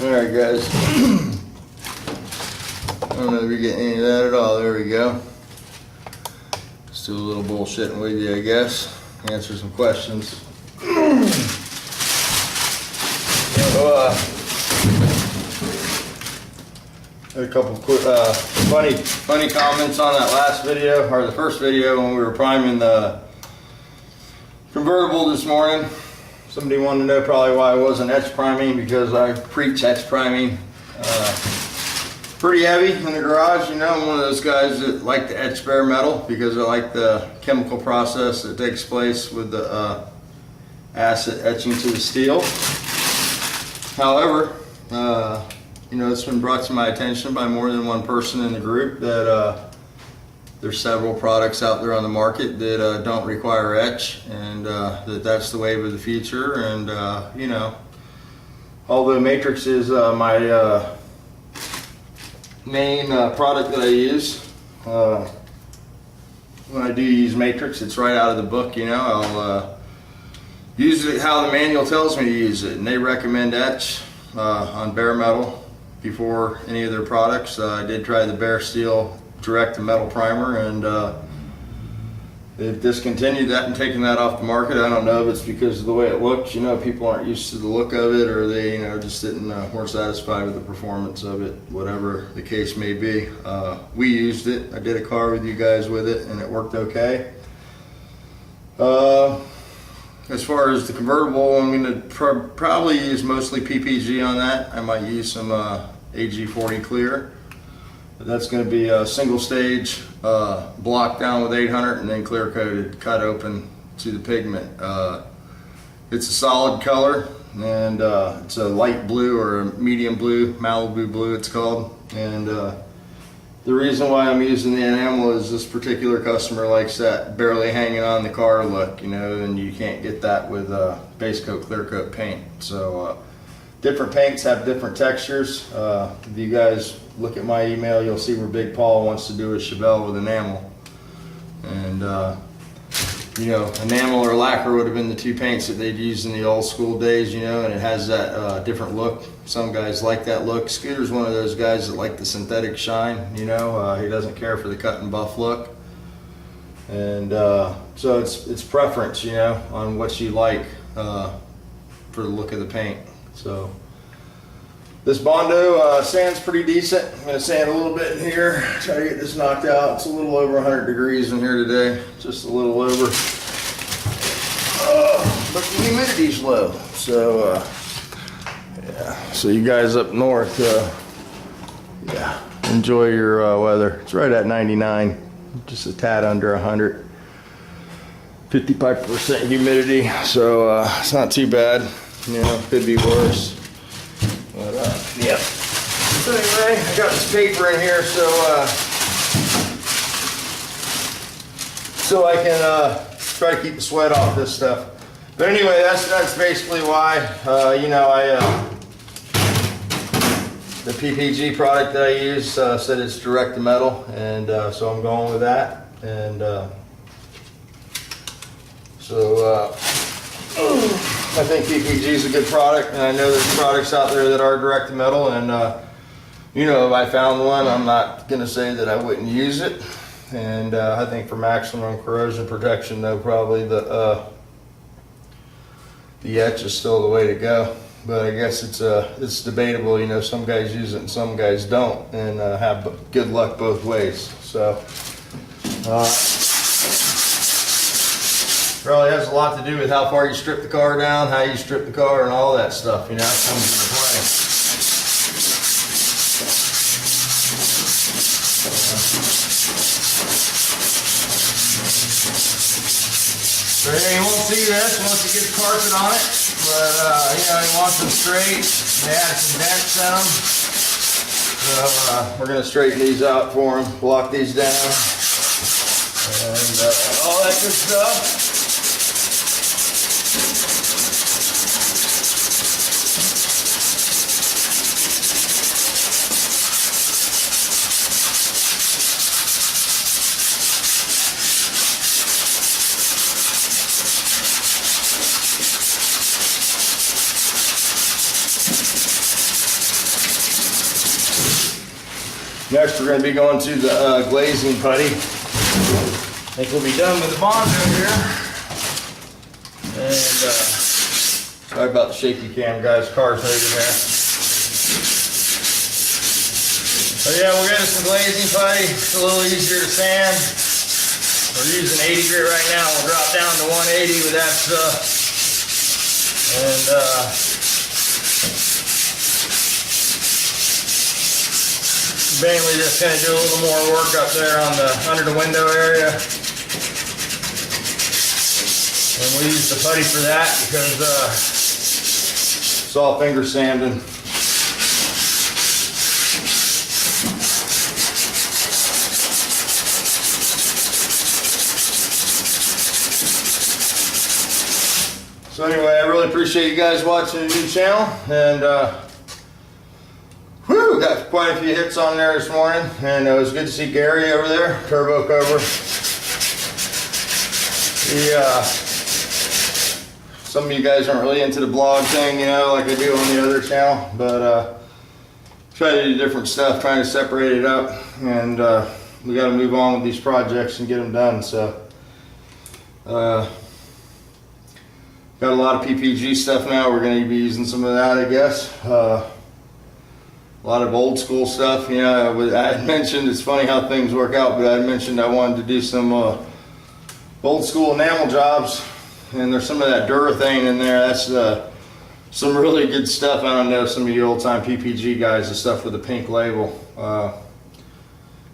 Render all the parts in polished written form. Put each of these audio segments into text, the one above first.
Alright guys, I don't know if you're getting any of that at all. There we go. Just do a little bullshitting with you, I guess. Answer some questions. So, a couple quick, funny comments on that last video, or the first video when we were priming the convertible this morning. Somebody wanted to know probably why I wasn't etch priming, because I preach etch priming pretty heavy in the garage. You know, I'm one of those guys that like to etch bare metal because I like the chemical process that takes place with the acid etching to the steel. However, you know, it's been brought to my attention by more than one person in the group that there's several products out there on the market that don't require etch, and that's the wave of the future. And you know, although Matrix is my main product that I use, when I do use Matrix, it's right out of the book. You know, I'll use it how the manual tells me to use it, and they recommend etch on bare metal before any of their products. I did try the Bare Steel direct to metal primer, and they've discontinued that and taken that off the market. I don't know if it's because of the way it looks. You know, people aren't used to the look of it, or they, you know, just didn't weren't satisfied with the performance of it, whatever the case may be. We used it. I did a car with you guys with it, and it worked okay. As far as the convertible, I'm going to probably use mostly PPG on that. I might use some AG40 clear. But that's going to be a single stage, blocked down with 800 and then clear coated, cut open to the pigment. It's a solid color, and it's a light blue or a medium blue, Malibu blue it's called. And the reason why I'm using the enamel is this particular customer likes that barely hanging on the car look, you know, and you can't get that with base coat, clear coat paint. So different paints have different textures. If you guys look at my email, you'll see where Big Paul wants to do a Chevelle with enamel. And you know, enamel or lacquer would have been the two paints that they'd used in the old school days, you know, and it has that different look. Some guys like that look. Scooter's one of those guys that like the synthetic shine, you know. He doesn't care for the cut and buff look. And so it's preference, you know, on what you like for the look of the paint. So this Bondo sand's pretty decent. I'm going to sand a little bit in here, try to get this knocked out. It's a little over 100 degrees in here today, just a little over. But the humidity's low, so yeah. So you guys up north, yeah, enjoy your weather. It's right at 99, just a tad under 100. 55% humidity, so it's not too bad. You know, could be worse. But, yeah. So anyway, I got this paper in here so I can try to keep the sweat off this stuff. But anyway, that's basically why, you know, the PPG product that I use said it's direct to metal, and so I'm going with that. And I think PPG is a good product, and I know there's products out there that are direct to metal, and you know, if I found one, I'm not going to say that I wouldn't use it. And I think for maximum corrosion protection, though, probably the etch is still the way to go. But I guess it's debatable. You know, some guys use it and some guys don't, and have good luck both ways. So really has a lot to do with how far you strip the car down, how you strip the car, and all that stuff, you know, comes into play. So yeah, you won't see this once you get the carpet on it, but you know, you want them straight. They add some dents in them. So we're going to straighten these out for them, block these down, and all that good stuff. Next, we're going to be going to the glazing putty. I think we'll be done with the Bonzo here. And sorry about the shaky cam, guys. Car's moving there. So yeah, we'll get us some glazing putty. It's a little easier to sand. We're using 80 grit right now. We'll drop down to 180 with that stuff. And mainly just gonna do a little more work up there on the under the window area. And we use the putty for that because it's all finger sanding. So anyway, I really appreciate you guys watching the new channel, and whew, got quite a few hits on there this morning, and it was good to see Gary over there, Turbo Cobra. Some of you guys aren't really into the blog thing, you know, like I do on the other channel, but try to do different stuff, trying to separate it up, and we got to move on with these projects and get them done. So got a lot of PPG stuff now. We're going to be using some of that, I guess. A lot of old school stuff. You know, I had mentioned, it's funny how things work out, but I had mentioned I wanted to do some old school enamel jobs, and there's some of that Durethane in there. That's some really good stuff. I don't know, some of you old time PPG guys, the stuff with the pink label. It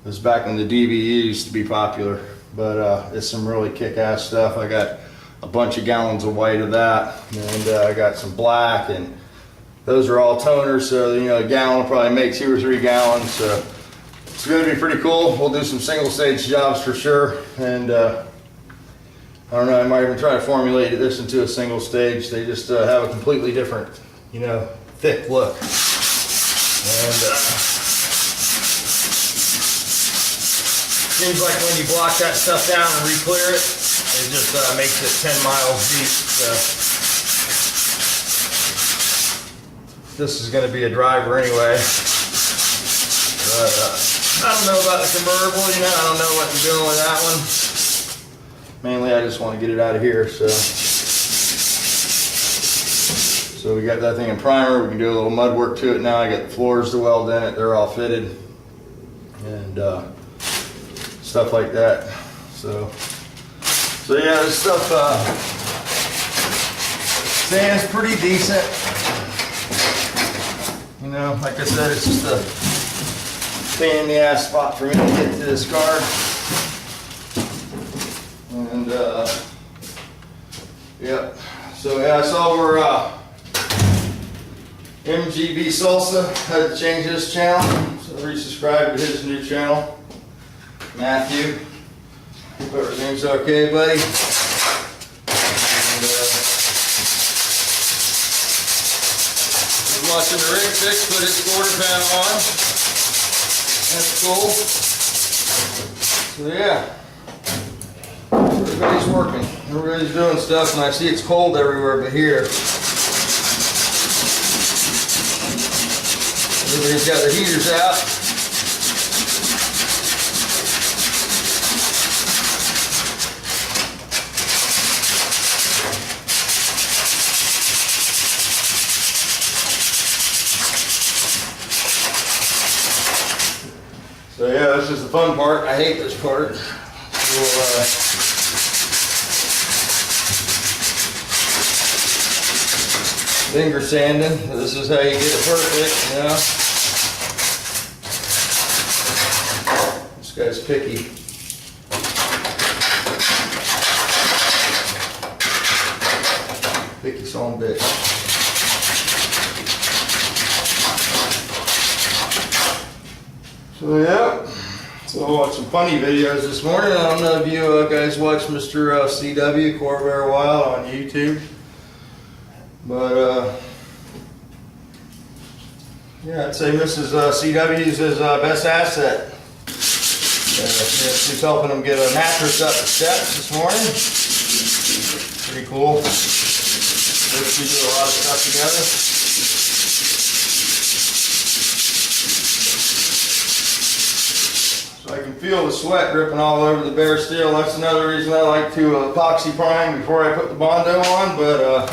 was back when the DVE used to be popular, but it's some really kick-ass stuff. I got a bunch of gallons of white of that, and I got some black, and those are all toners, so you know, a gallon will probably make 2 or 3 gallons, so it's going to be pretty cool. We'll do some single stage jobs for sure, and I don't know, I might even try to formulate this into a single stage. They just have a completely different, you know, thick look. And seems like when you block that stuff down and re-clear it, it just makes it 10 miles deep. So this is going to be a driver anyway. But I don't know about the convertible, you know, I don't know what I'm doing with that one. Mainly I just want to get it out of here. So we got that thing in primer. We can do a little mud work to it now. I got the floors to weld in it. They're all fitted. And stuff like that. So yeah, this stuff stands pretty decent. You know, like I said, it's just a pain in the ass spot for me to get to this car. And yep. So yeah, I saw where MGB Salsa had to change his channel, so I resubscribed to his new channel. Matthew, hope everything's okay, buddy. And, he's watching the rig fix, put his quarter panel on. That's cool. So yeah, everybody's working, everybody's doing stuff, and I see it's cold everywhere but here. Everybody's got their heaters out. So yeah, this is the fun part. I hate this part. Finger sanding. This is how you get it perfect, you know. This guy's picky. Picky son of a bitch. So yeah, so I watched some funny videos this morning. I don't know if you guys watch Mr. CW, Corvair Wild, on YouTube. But yeah, I'd say Mrs. CW is his best asset. She's helping him get a mattress up the steps this morning. Pretty cool. We do a lot of stuff together. feel the sweat dripping all over the bare steel. That's another reason I like to epoxy prime before I put the Bondo on, but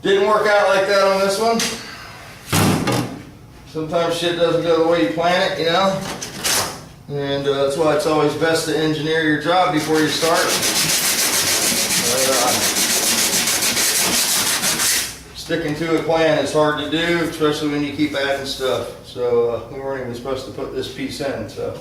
didn't work out like that on this one. Sometimes shit doesn't go the way you plan it, you know? And that's why it's always best to engineer your job before you start. Sticking to a plan is hard to do, especially when you keep adding stuff. So we weren't even supposed to put this piece in, so.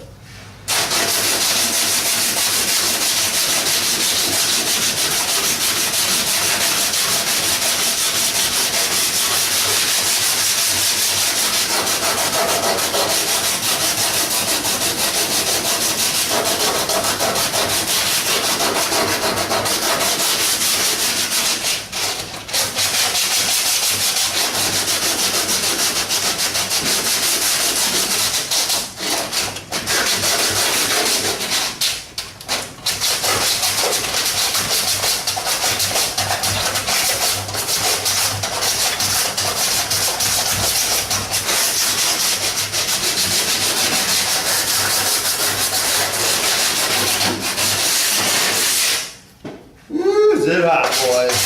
Is it hot, boys?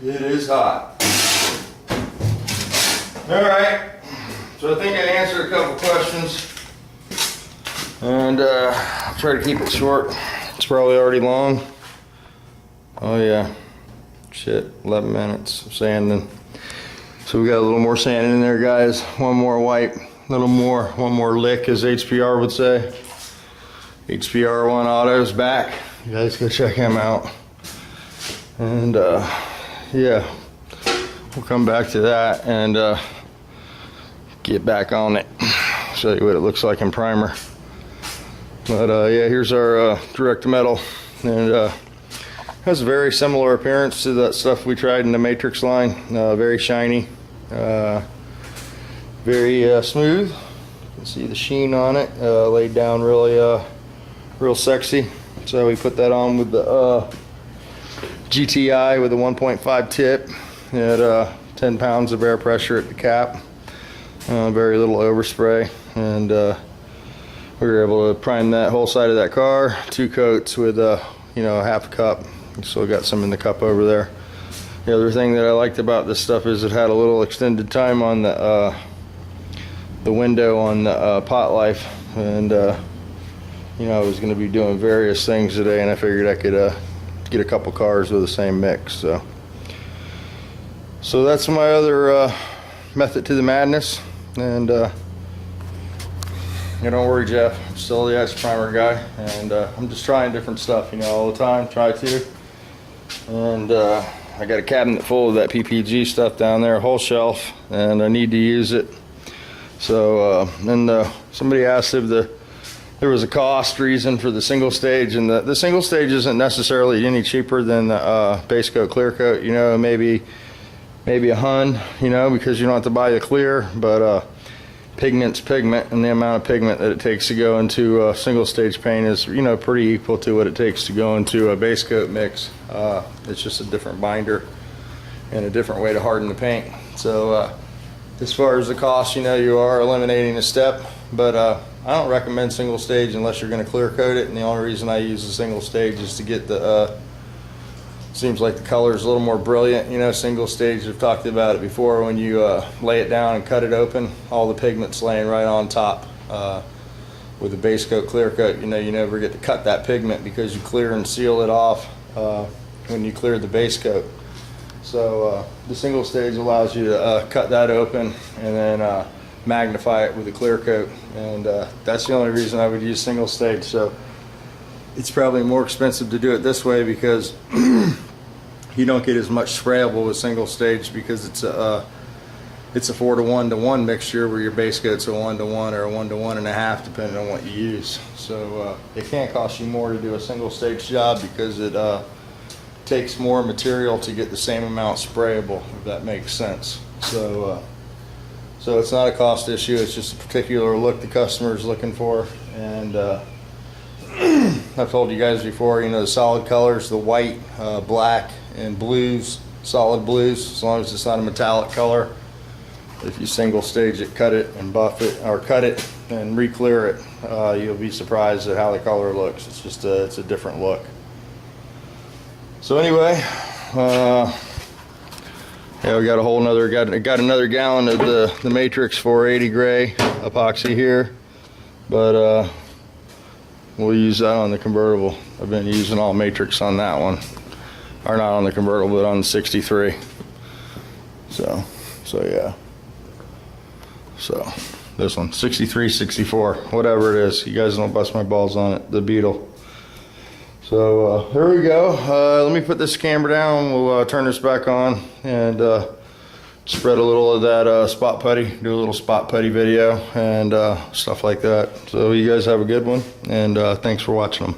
It is hot. Alright, so I think I answered a couple questions. And I'll try to keep it short. It's probably already long. Oh yeah. Shit, 11 minutes of sanding. So we got a little more sanding in there, guys. One more wipe. One more lick, as HPR would say. HPR1 Auto's back. You guys go check him out. And yeah, we'll come back to that and get back on it. Show you what it looks like in primer. But yeah, here's our direct metal, and has a very similar appearance to that stuff we tried in the Matrix line. Very shiny. Very smooth. You can see the sheen on it, laid down really real sexy. So we put that on with the GTI with a 1.5 tip at 10 pounds of air pressure at the cap. Very little overspray, and we were able to prime that whole side of that car. 2 coats with you know, a half cup. Still got some in the cup over there. The other thing that I liked about this stuff is it had a little extended time on the window on the pot life, and you know, I was going to be doing various things today, and I figured I could get a couple cars with the same mix. So that's my other method to the madness. And you don't worry, Jeff, I'm still the ice primer guy, and I'm just trying different stuff, you know, all the time. Try to. And I got a cabinet full of that PPG stuff down there, a whole shelf, and I need to use it. So and somebody asked if there was a cost reason for the single stage, and the single stage isn't necessarily any cheaper than the base coat clear coat. You know, maybe a hun, you know, because you don't have to buy the clear, but pigment's pigment, and the amount of pigment that it takes to go into a single stage paint is, you know, pretty equal to what it takes to go into a base coat mix. It's just a different binder and a different way to harden the paint. So as far as the cost, you know, you are eliminating a step, but I don't recommend single stage unless you're going to clear coat it, and the only reason I use the single stage is to get the seems like the color is a little more brilliant. You know, single stage, I've talked about it before, when you lay it down and cut it open, all the pigment's laying right on top. With the base coat clear coat, you know, you never get to cut that pigment because you clear and seal it off when you clear the base coat. So the single stage allows you to cut that open and then magnify it with a clear coat, and that's the only reason I would use single stage. So it's probably more expensive to do it this way because you don't get as much sprayable with single stage, because it's a 4-to-1-to-1 mixture, where your base coat's a 1-to-1 or a 1-to-1.5 depending on what you use. So it can't cost you more to do a single stage job because it takes more material to get the same amount sprayable, if that makes sense. So so it's not a cost issue, it's just a particular look the customer is looking for. And I've told you guys before, you know, the solid colors, the white, black, and blues, solid blues, as long as it's not a metallic color. If you single stage it, cut it and buff it, or cut it and re-clear it, you'll be surprised at how the color looks. It's just it's a different look. So anyway, yeah, we got a whole nother, got another gallon of the Matrix 480 gray epoxy here, but we'll use that on the convertible. I've been using all Matrix on that one, or not on the convertible, but on the 63. So yeah. So this one, 63, 64, whatever it is. You guys don't bust my balls on it. The Beetle. So here we go. Let me put this camera down. We'll turn this back on and spread a little of that spot putty. Do a little spot putty video and stuff like that. So you guys have a good one, and thanks for watching them.